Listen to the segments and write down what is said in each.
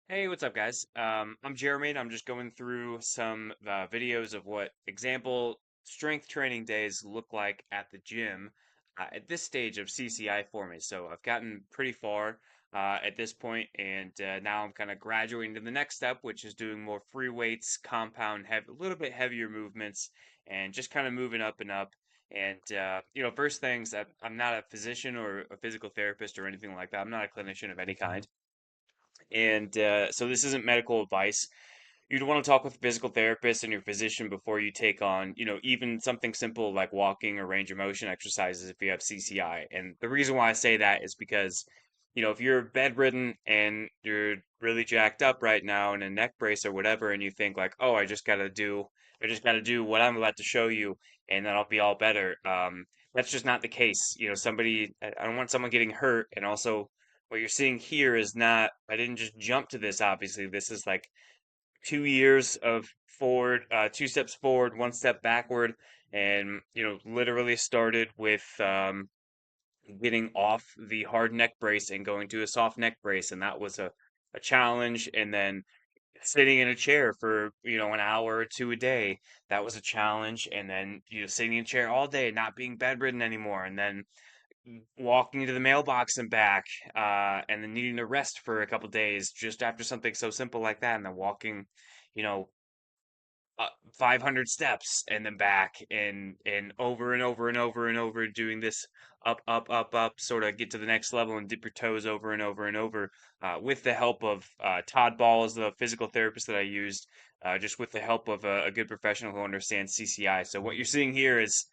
Hey, what's up, guys? I'm Jeremy, and I'm just going through some videos of what example strength training days look like at the gym at this stage of CCI for me. So I've gotten pretty far at this point, and now I'm kind of graduating to the next step, which is doing more free weights, compound, a little bit heavier movements, and just kind of moving up and up. And first things, I'm not a physician or a physical therapist or anything like that. I'm not a clinician of any kind. And so this isn't medical advice. You'd want to talk with a physical therapist and your physician before you take on, even something simple like walking or range of motion exercises if you have CCI. And the reason why I say that is because, if you're bedridden and you're really jacked up right now in a neck brace or whatever, and you think like, oh, I just gotta do what I'm about to show you, and then I'll be all better. That's just not the case. I don't want someone getting hurt, and also what you're seeing here is not, I didn't just jump to this, obviously. This is like 2 years of forward, 2 steps forward, 1 step backward, and, literally started with getting off the hard neck brace and going to a soft neck brace. And that was a challenge. And then sitting in a chair for, an hour or two a day, that was a challenge. And then, sitting in a chair all day, not being bedridden anymore. And then walking to the mailbox and back, and then needing to rest for a couple days just after something so simple like that, and then walking, you know, 500 steps and then back and over and over and over and over, doing this up, up, up, up, sort of get to the next level and dip your toes over and over and over, with the help of Todd Ball is the physical therapist that I used, just with the help of a good professional who understands CCI. So what you're seeing here is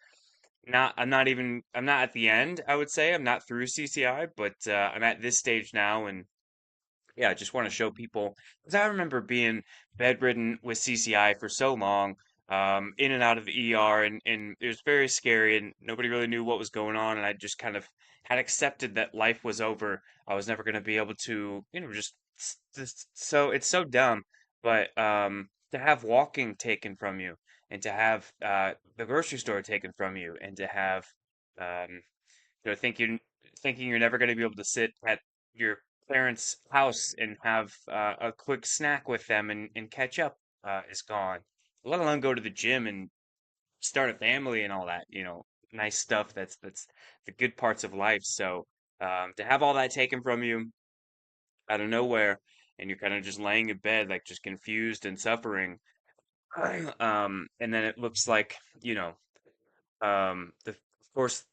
I'm not at the end, I would say. I'm not through CCI, but I'm at this stage now. And yeah, I just want to show people, because I remember being bedridden with CCI for so long, in and out of the ER, and it was very scary, and nobody really knew what was going on. And I just kind of had accepted that life was over. I was never going to be able to, so it's so dumb. But to have walking taken from you, and to have the grocery store taken from you, and to have um, you know, thinking you're never going to be able to sit at your parents' house and have a quick snack with them and catch up, is gone. Let alone go to the gym and start a family and all that, nice stuff. That's the good parts of life. So to have all that taken from you out of nowhere, and you're kind of just laying in bed, like just confused and suffering, and then it looks like, of course,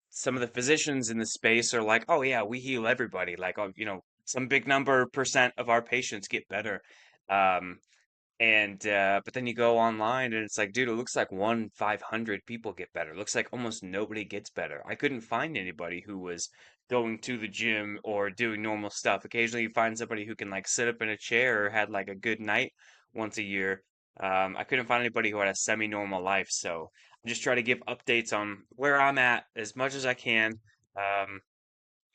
some of the physicians in the space are like, oh yeah, we heal everybody. Like, oh, some big number percent of our patients get better. Um, and but then you go online and it's like, dude, it looks like 1/500 people get better. It looks like almost nobody gets better. I couldn't find anybody who was going to the gym or doing normal stuff. Occasionally you find somebody who can like sit up in a chair or had like a good night once a year. I couldn't find anybody who had a semi-normal life. So I just try to give updates on where I'm at as much as I can. Um,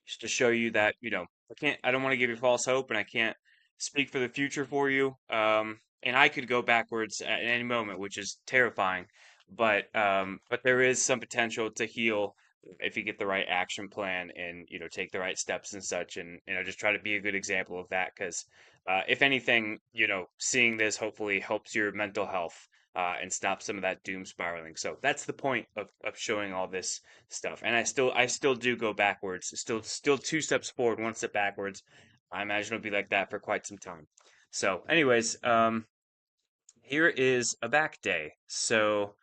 just to show you that, I don't want to give you false hope, and I can't speak for the future for you. And I could go backwards at any moment, which is terrifying. But there is some potential to heal if you get the right action plan and, take the right steps and such. And, just try to be a good example of that. Because if anything, seeing this hopefully helps your mental health. And stop some of that doom spiraling. So that's the point of showing all this stuff. And I still do go backwards. Still 2 steps forward, 1 step backwards. I imagine it'll be like that for quite some time. So, anyways, here is a back day. So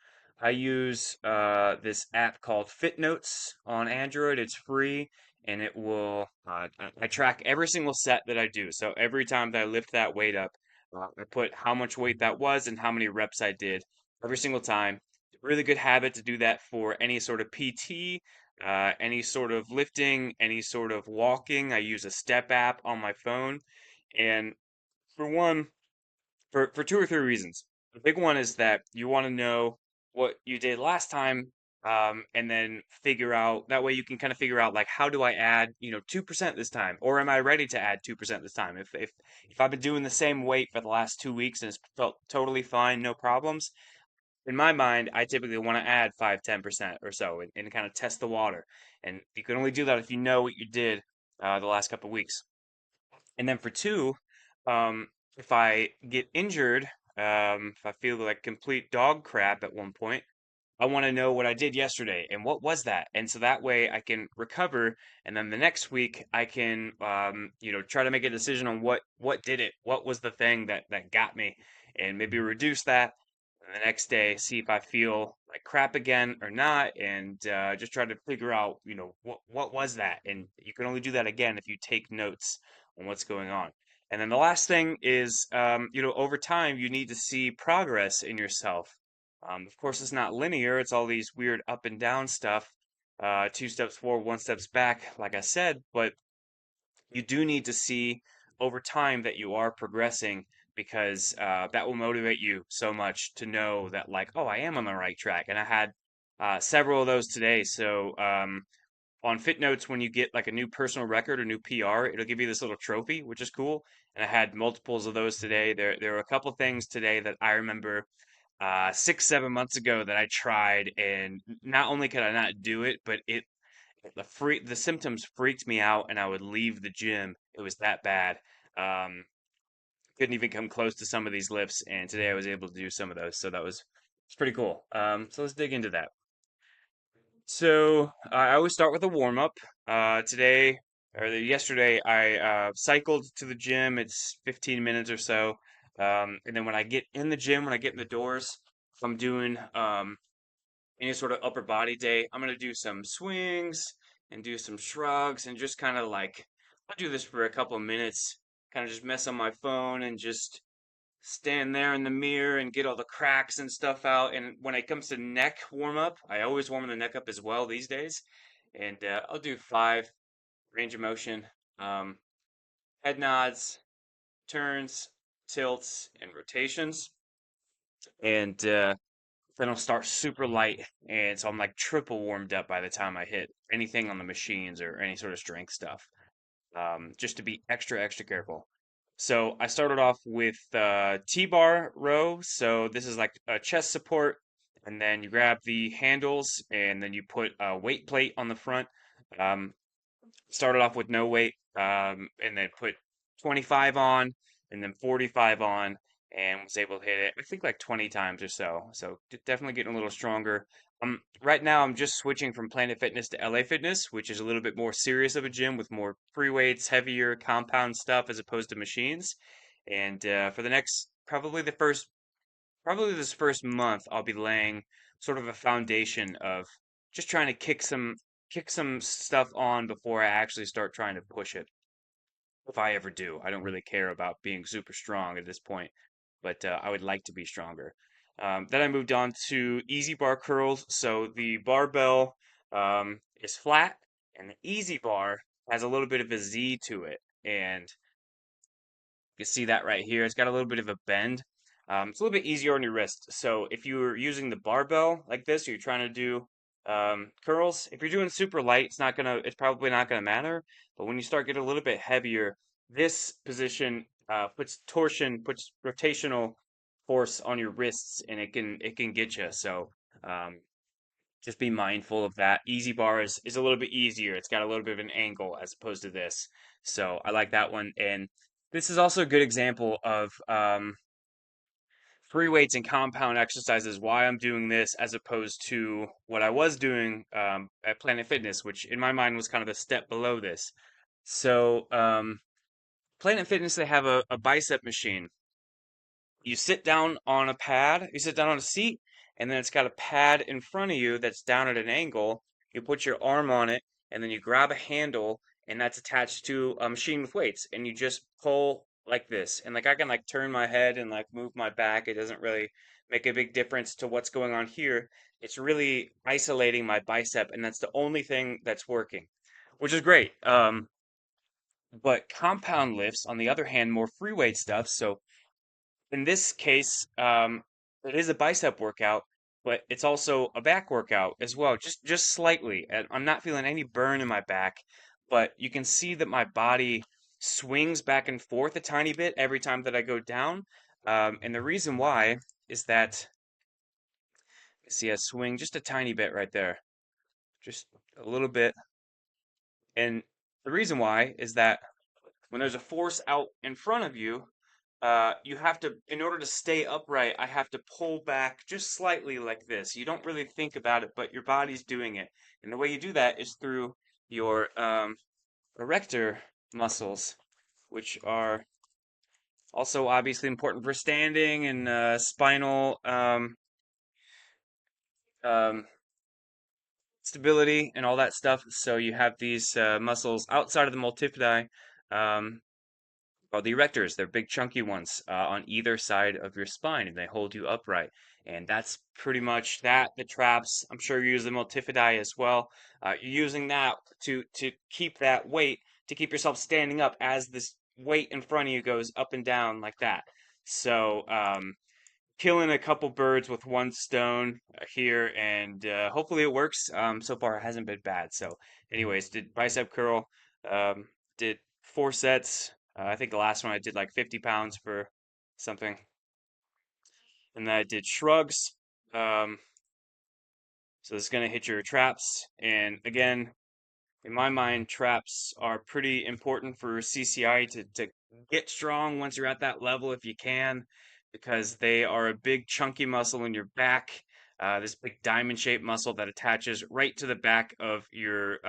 I use this app called FitNotes on Android. It's free, and it will I track every single set that I do. So every time that I lift that weight up, I put how much weight that was and how many reps I did every single time. Really good habit to do that for any sort of PT, any sort of lifting, any sort of walking. I use a step app on my phone, and for one, for two or three reasons. The big one is that you want to know what you did last time, and then figure out that way you can kind of figure out like, how do I add, 2% this time, or am I ready to add 2% this time? If I've been doing the same weight for the last 2 weeks and it's felt totally fine, no problems. In my mind, I typically want to add 5, 10% or so, and kind of test the water. And you can only do that if you know what you did the last couple of weeks. And then for two, Um, if I get injured, if I feel like complete dog crap at one point, I want to know what I did yesterday and what was that. And so that way I can recover, and then the next week I can try to make a decision on what did it, what was the thing that got me, and maybe reduce that. And the next day, see if I feel like crap again or not, and just try to figure out, what was that. And you can only do that again if you take notes on what's going on. And then the last thing is, over time, you need to see progress in yourself. Of course, it's not linear. It's all these weird up and down stuff. Two steps forward, one steps back, like I said, but you do need to see over time that you are progressing because that will motivate you so much to know that, like, oh, I am on the right track. And I had several of those today. So on FitNotes, when you get like a new personal record or new PR, it'll give you this little trophy, which is cool. And I had multiples of those today. There were a couple things today that I remember 6, 7 months ago that I tried, and not only could I not do it, but the symptoms freaked me out, and I would leave the gym. It was that bad. Um, couldn't even come close to some of these lifts, and today I was able to do some of those, so it's pretty cool. So let's dig into that. So I always start with a warm up. Yesterday, I cycled to the gym. It's 15 minutes or so. And then when I get in the gym, when I get in the doors, if I'm doing any sort of upper body day, I'm gonna do some swings and do some shrugs and just kind of like I'll do this for a couple of minutes, kind of just mess on my phone and just stand there in the mirror and get all the cracks and stuff out. And when it comes to neck warm up, I always warm the neck up as well these days. And I'll do 5 range of motion, um, head nods, turns, tilts, and rotations. And then I'll start super light. And so I'm like triple warmed up by the time I hit anything on the machines or any sort of strength stuff, just to be extra, extra careful. So I started off with T-bar row. So this is like a chest support, and then you grab the handles, and then you put a weight plate on the front. Um, Started off with no weight, and then put 25 on, and then 45 on, and was able to hit it, I think like 20 times or so. So definitely getting a little stronger. Right now I'm just switching from Planet Fitness to LA Fitness, which is a little bit more serious of a gym with more free weights, heavier compound stuff as opposed to machines. And for the next, probably this first month, I'll be laying sort of a foundation of just trying to kick some stuff on before I actually start trying to push it. If I ever do, I don't really care about being super strong at this point, but I would like to be stronger. Then I moved on to easy bar curls. So the barbell is flat, and the easy bar has a little bit of a Z to it, and you can see that right here. It's got a little bit of a bend. It's a little bit easier on your wrist. So if you're using the barbell like this, or you're trying to do curls, if you're doing super light, it's probably not gonna matter. But when you start getting a little bit heavier, this position puts rotational force on your wrists, and it can get you. So um, just be mindful of that. Easy bar is a little bit easier. It's got a little bit of an angle as opposed to this. So I like that one. And this is also a good example of free weights and compound exercises, why I'm doing this as opposed to what I was doing at Planet Fitness, which in my mind was kind of a step below this. So Planet Fitness, they have a bicep machine. You sit down on a pad, you sit down on a seat, and then it's got a pad in front of you that's down at an angle. You put your arm on it, and then you grab a handle, and that's attached to a machine with weights, and you just pull like this. And like I can like turn my head and like move my back. It doesn't really make a big difference to what's going on here. It's really isolating my bicep, and that's the only thing that's working, which is great. But compound lifts, on the other hand, more free weight stuff. So in this case, it is a bicep workout, but it's also a back workout as well, just slightly. And I'm not feeling any burn in my back, but you can see that my body swings back and forth a tiny bit every time that I go down. And the reason why is that, see, I swing just a tiny bit right there, just a little bit. And the reason why is that when there's a force out in front of you, you have to, in order to stay upright, I have to pull back just slightly like this. You don't really think about it, but your body's doing it. And the way you do that is through your erector muscles, which are also obviously important for standing and spinal um, stability and all that stuff. So you have these muscles outside of the multifidi, um, called the erectors. They're big chunky ones on either side of your spine, and they hold you upright. And that's pretty much that. The traps, I'm sure you use the multifidi as well. You're using that to keep that weight, to keep yourself standing up as this weight in front of you goes up and down like that. So killing a couple birds with one stone here, and hopefully it works. So far it hasn't been bad. So, anyways, did bicep curl, um, did 4 sets. I think the last one I did like 50 pounds for something, and then I did shrugs. Um, so this is gonna hit your traps, and again, in my mind, traps are pretty important for CCI to get strong once you're at that level if you can, because they are a big chunky muscle in your back, this big diamond shaped muscle that attaches right to the back of your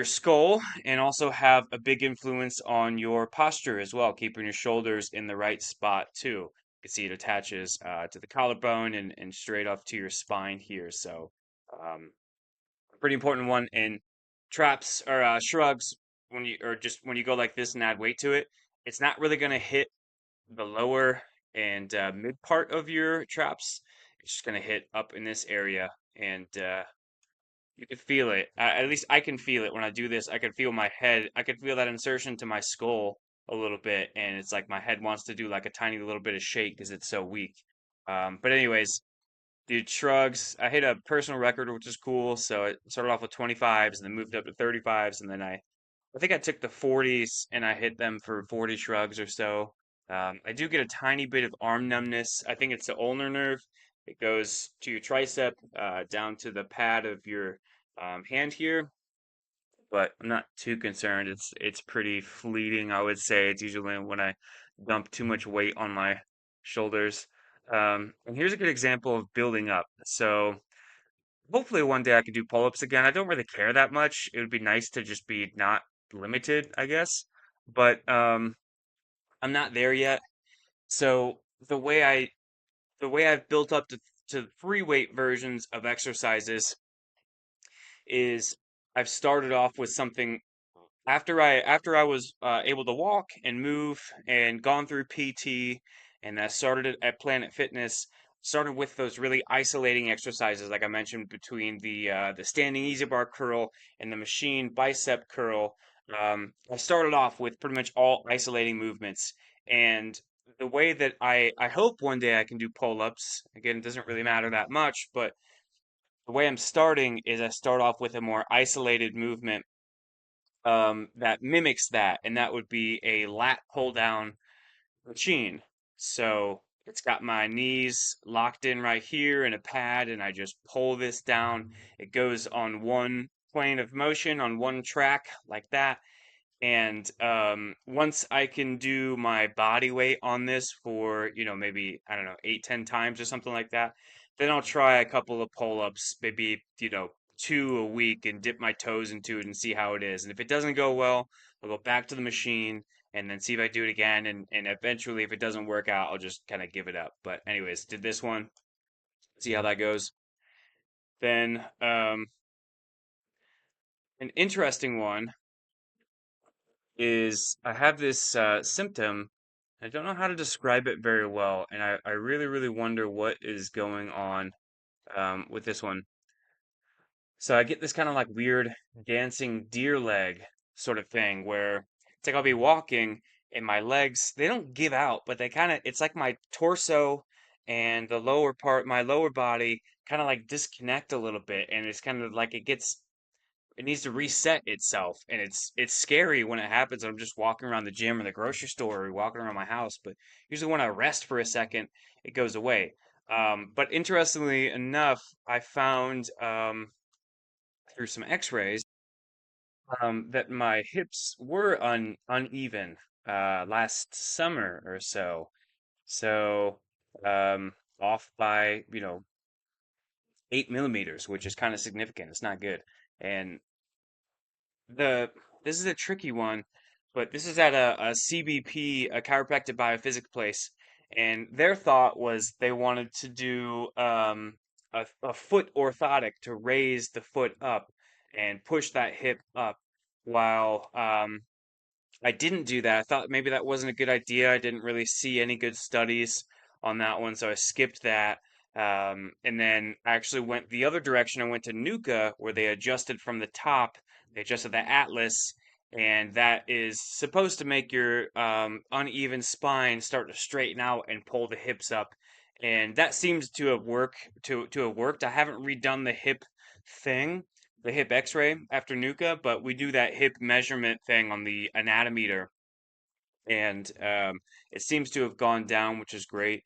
skull, and also have a big influence on your posture as well, keeping your shoulders in the right spot too. You can see it attaches to the collarbone and straight up to your spine here. So um, pretty important one. And traps or shrugs, when you or just when you go like this and add weight to it, it's not really going to hit the lower and mid part of your traps. It's just going to hit up in this area, and you can feel it. At least I can feel it when I do this. I can feel my head. I can feel that insertion to my skull a little bit, and it's like my head wants to do like a tiny little bit of shake because it's so weak. But anyways, did shrugs. I hit a personal record, which is cool. So I started off with 25s and then moved up to 35s. And then I think I took the 40s and I hit them for 40 shrugs or so. I do get a tiny bit of arm numbness. I think it's the ulnar nerve. It goes to your tricep, down to the pad of your hand here. But I'm not too concerned. It's pretty fleeting, I would say. It's usually when I dump too much weight on my shoulders. And here's a good example of building up. So hopefully one day I could do pull-ups again. I don't really care that much. It would be nice to just be not limited, I guess. But I'm not there yet. So the way I've built up to free weight versions of exercises is I've started off with something after I was able to walk and move and gone through PT, and I started at Planet Fitness. Started with those really isolating exercises, like I mentioned, between the standing easy bar curl and the machine bicep curl. I started off with pretty much all isolating movements, and the way that I hope one day I can do pull-ups. Again, it doesn't really matter that much, but the way I'm starting is I start off with a more isolated movement that mimics that, and that would be a lat pull down machine. So it's got my knees locked in right here in a pad, and I just pull this down. It goes on one plane of motion on one track like that. And once I can do my body weight on this for, maybe, I don't know, 8, 10 times or something like that, then I'll try a couple of pull-ups, maybe, 2 a week, and dip my toes into it and see how it is. And if it doesn't go well, I'll go back to the machine and then see if I do it again. And eventually, if it doesn't work out, I'll just kind of give it up. But anyways, did this one, see how that goes. Then an interesting one is I have this symptom. I don't know how to describe it very well, and I really, really wonder what is going on with this one. So I get this kind of like weird dancing deer leg sort of thing where it's like I'll be walking and my legs, they don't give out, but they kind of, it's like my torso and the lower part, my lower body kind of like disconnect a little bit, and it's kind of like it needs to reset itself, and it's scary when it happens. I'm just walking around the gym or the grocery store or walking around my house, but usually when I rest for a second it goes away. But interestingly enough, I found through some x-rays that my hips were uneven last summer or so. So off by, 8 millimeters, which is kind of significant. It's not good. And the this is a tricky one, but this is at a CBP, a chiropractic biophysics place, and their thought was they wanted to do a foot orthotic to raise the foot up and push that hip up while I didn't do that. I thought maybe that wasn't a good idea. I didn't really see any good studies on that one, so I skipped that. And then I actually went the other direction. I went to Nuka, where they adjusted from the top. They adjusted the atlas, and that is supposed to make your uneven spine start to straighten out and pull the hips up. And that seems to have worked. I haven't redone the hip thing, the hip x-ray after Nuka, but we do that hip measurement thing on the anatometer, and it seems to have gone down, which is great.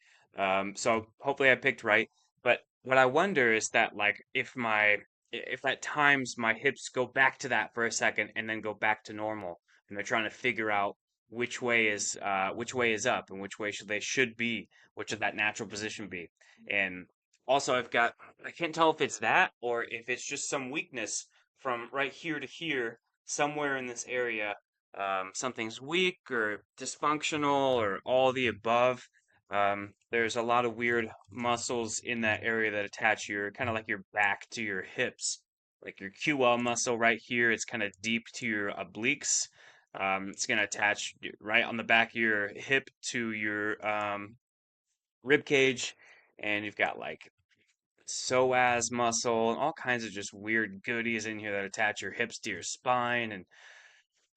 So hopefully I picked right. But what I wonder is that like if at times my hips go back to that for a second and then go back to normal, and they're trying to figure out which way is up and which way should be, which should that natural position be. And also I can't tell if it's that or if it's just some weakness from right here to here somewhere in this area. Something's weak or dysfunctional or all the above. There's a lot of weird muscles in that area that attach your kind of like your back to your hips, like your QL muscle right here. It's kind of deep to your obliques. It's going to attach right on the back of your hip to your rib cage, and you've got like psoas muscle and all kinds of just weird goodies in here that attach your hips to your spine and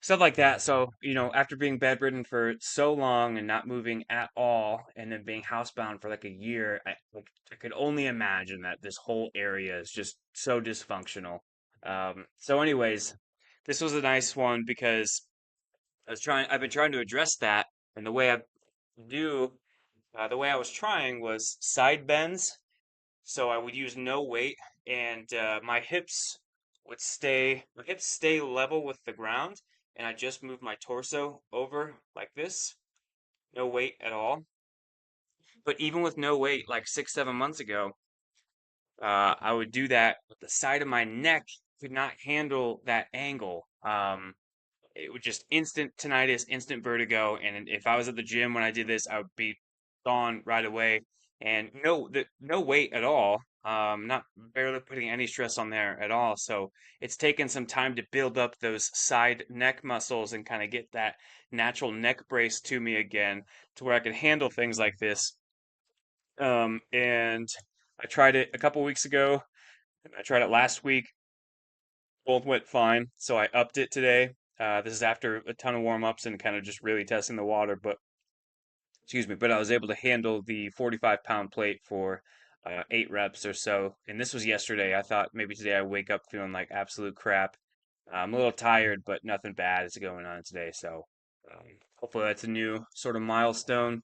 stuff like that. So, after being bedridden for so long and not moving at all, and then being housebound for like a year, I could only imagine that this whole area is just so dysfunctional. So, anyways, this was a nice one because I've been trying to address that, and do, the way I was trying was side bends. So I would use no weight, and my hips stay level with the ground, and I just move my torso over like this, no weight at all. But even with no weight, like 6, 7 months ago, I would do that, but the side of my neck could not handle that angle. It was just instant tinnitus, instant vertigo, and if I was at the gym when I did this, I would be gone right away. And no weight at all. Not barely putting any stress on there at all. So it's taken some time to build up those side neck muscles and kind of get that natural neck brace to me again, to where I can handle things like this. And I tried it a couple weeks ago. I tried it last week. Both went fine, so I upped it today. This is after a ton of warm-ups and kind of just really testing the water, but excuse me, but I was able to handle the 45-pound plate for 8 reps or so. And this was yesterday. I thought maybe today I wake up feeling like absolute crap. I'm a little tired, but nothing bad is going on today. So hopefully that's a new sort of milestone.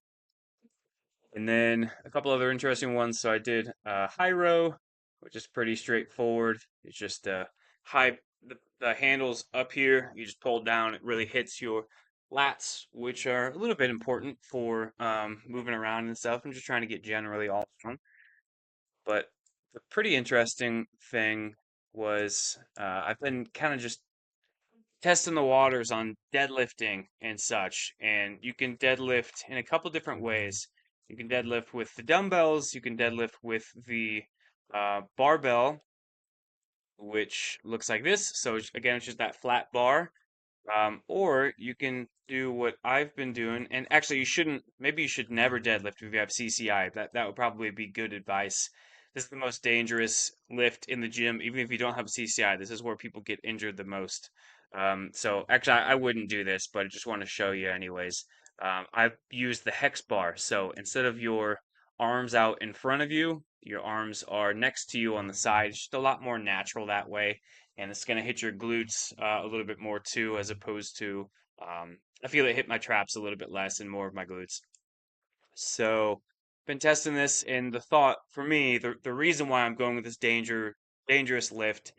And then a couple other interesting ones. So I did high row, which is pretty straightforward. It's just the handles up here. You just pull down. It really hits your lats, which are a little bit important for moving around and stuff. I'm just trying to get generally all strong. But the pretty interesting thing was I've been kind of just testing the waters on deadlifting and such. And you can deadlift in a couple different ways. You can deadlift with the dumbbells, you can deadlift with the barbell, which looks like this. So again, it's just that flat bar. Or you can do what I've been doing, and actually maybe you should never deadlift if you have CCI. That would probably be good advice. This is the most dangerous lift in the gym, even if you don't have CCI. This is where people get injured the most. So actually, I wouldn't do this, but I just want to show you anyways. I've used the hex bar. So instead of your arms out in front of you, your arms are next to you on the side. It's just a lot more natural that way, and it's going to hit your glutes a little bit more too, as opposed to I feel it hit my traps a little bit less and more of my glutes. So, been testing this, and the thought for me, the reason why I'm going with this dangerous lift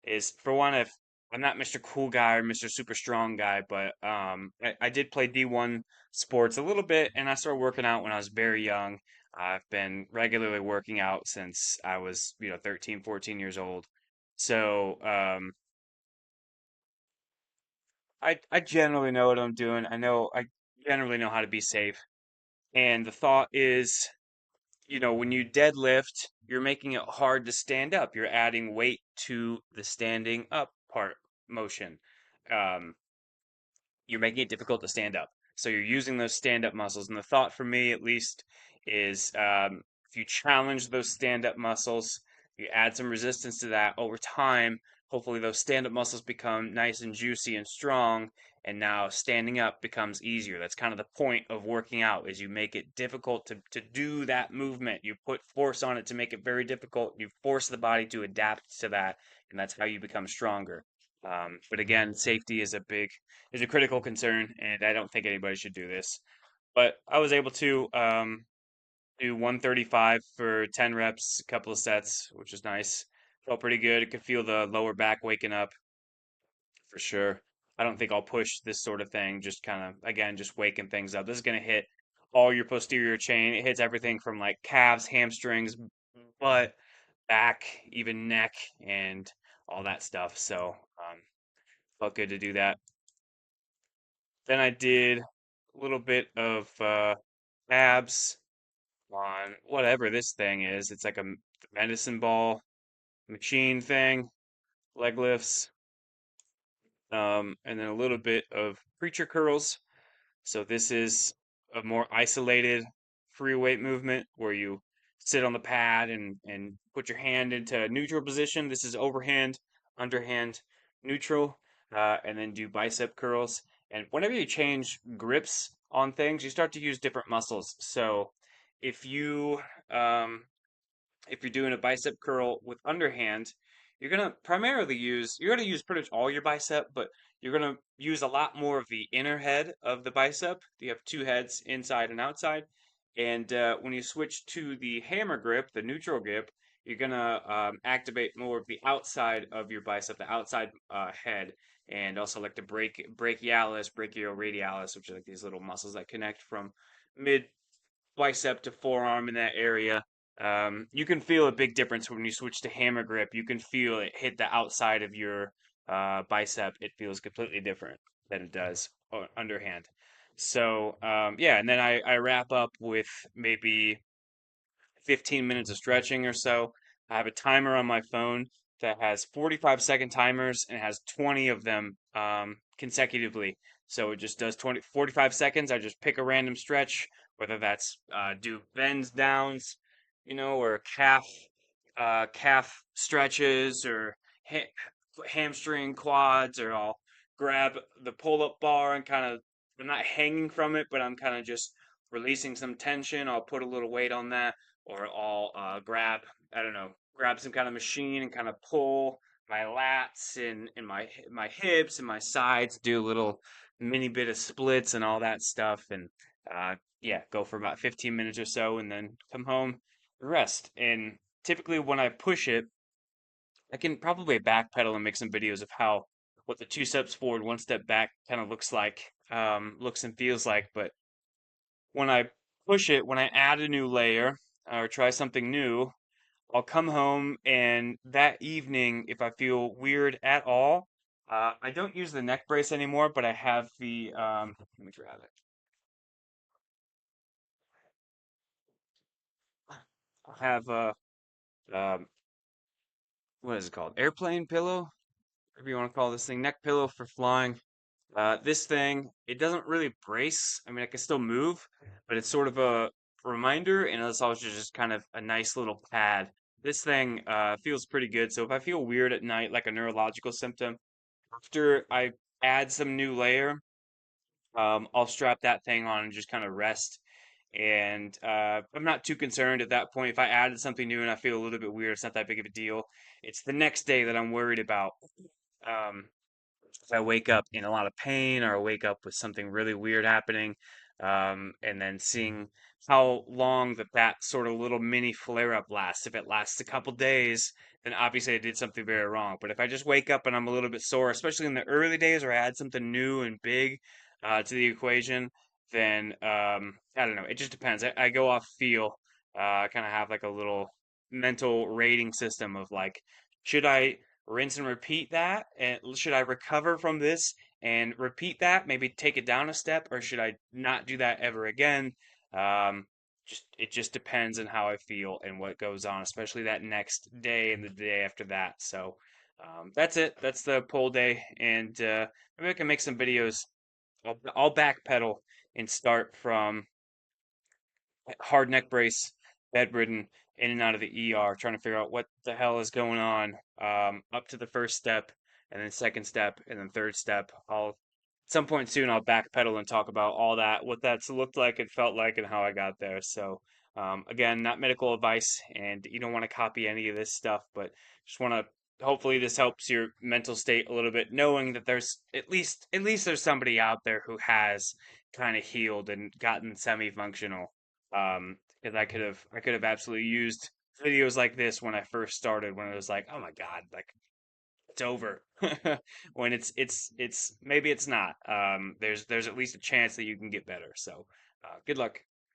is for one, I'm not Mr. Cool Guy or Mr. Super Strong Guy, but I did play D1 sports a little bit, and I started working out when I was very young. I've been regularly working out since I was, 13, 14 years old. So I generally know what I'm doing. I generally know how to be safe. And the thought is, when you deadlift, you're making it hard to stand up. You're adding weight to the standing up part motion. Um, you're making it difficult to stand up. So you're using those stand up muscles. And the thought for me, at least, is if you challenge those stand up muscles, you add some resistance to that over time, hopefully those stand up muscles become nice and juicy and strong. And now standing up becomes easier. That's kind of the point of working out is you make it difficult to do that movement. You put force on it to make it very difficult. You force the body to adapt to that, and that's how you become stronger. But again, safety is a critical concern, and I don't think anybody should do this. But I was able to do 135 for 10 reps, a couple of sets, which is nice. Felt pretty good. I could feel the lower back waking up for sure. I don't think I'll push this sort of thing, just kind of, again, just waking things up. This is going to hit all your posterior chain. It hits everything from like calves, hamstrings, butt, back, even neck, and all that stuff. So, felt good to do that. Then I did a little bit of abs on whatever this thing is. It's like a medicine ball machine thing, leg lifts, and then a little bit of preacher curls. So this is a more isolated free weight movement where you sit on the pad and put your hand into neutral position. This is overhand, underhand, neutral, and then do bicep curls. And whenever you change grips on things, you start to use different muscles. So if you if you're doing a bicep curl with underhand, you're gonna use pretty much all your bicep, but you're gonna use a lot more of the inner head of the bicep. You have two heads, inside and outside. And when you switch to the hammer grip, the neutral grip, you're gonna activate more of the outside of your bicep, the outside head, and also like the brachialis, brachioradialis, which are like these little muscles that connect from mid bicep to forearm in that area. You can feel a big difference when you switch to hammer grip. You can feel it hit the outside of your bicep. It feels completely different than it does underhand. So yeah, and then I wrap up with maybe 15 minutes of stretching or so. I have a timer on my phone that has 45-second timers and it has 20 of them consecutively. So it just does 45 seconds. I just pick a random stretch, whether that's do bends downs, or calf stretches or hamstring quads, or I'll grab the pull-up bar and kind of, I'm not hanging from it, but I'm kind of just releasing some tension. I'll put a little weight on that, or I'll I don't know, grab some kind of machine and kind of pull my lats and my hips and my sides, do a little mini bit of splits and all that stuff, and yeah, go for about 15 minutes or so, and then come home and rest. And typically, when I push it, I can probably backpedal and make some videos of how what the 2 steps forward, 1 step back kind of looks and feels like. But when I push it, when I add a new layer or try something new, I'll come home and that evening, if I feel weird at all, I don't use the neck brace anymore, but I have the let me grab it. I have um, what is it called? Airplane pillow, whatever you want to call this thing, neck pillow for flying. This thing, it doesn't really brace. I mean, I can still move, but it's sort of a reminder, and it's also just kind of a nice little pad. This thing feels pretty good. So if I feel weird at night, like a neurological symptom, after I add some new layer, I'll strap that thing on and just kind of rest. And I'm not too concerned at that point. If I added something new and I feel a little bit weird, it's not that big of a deal. It's the next day that I'm worried about. Um, if I wake up in a lot of pain or I wake up with something really weird happening, and then seeing how long that sort of little mini flare up lasts. If it lasts a couple days, then obviously I did something very wrong. But if I just wake up and I'm a little bit sore, especially in the early days where I add something new and big to the equation, then I don't know. It just depends. I go off feel. I kind of have like a little mental rating system of like, should I rinse and repeat that? And should I recover from this and repeat that? Maybe take it down a step, or should I not do that ever again? Um, just it just depends on how I feel and what goes on, especially that next day and the day after that. So that's it. That's the poll day, and maybe I can make some videos. I'll backpedal and start from hard neck brace, bedridden, in and out of the ER, trying to figure out what the hell is going on. Up to the first step, and then second step, and then third step. I'll at some point soon I'll backpedal and talk about all that, what that's looked like and felt like, and how I got there. So again, not medical advice, and you don't want to copy any of this stuff, but just want to hopefully this helps your mental state a little bit, knowing that there's at least there's somebody out there who has kind of healed and gotten semi-functional. Because I could have absolutely used videos like this when I first started, when it was like, oh my God, like it's over. When it's maybe it's not. There's at least a chance that you can get better. So good luck.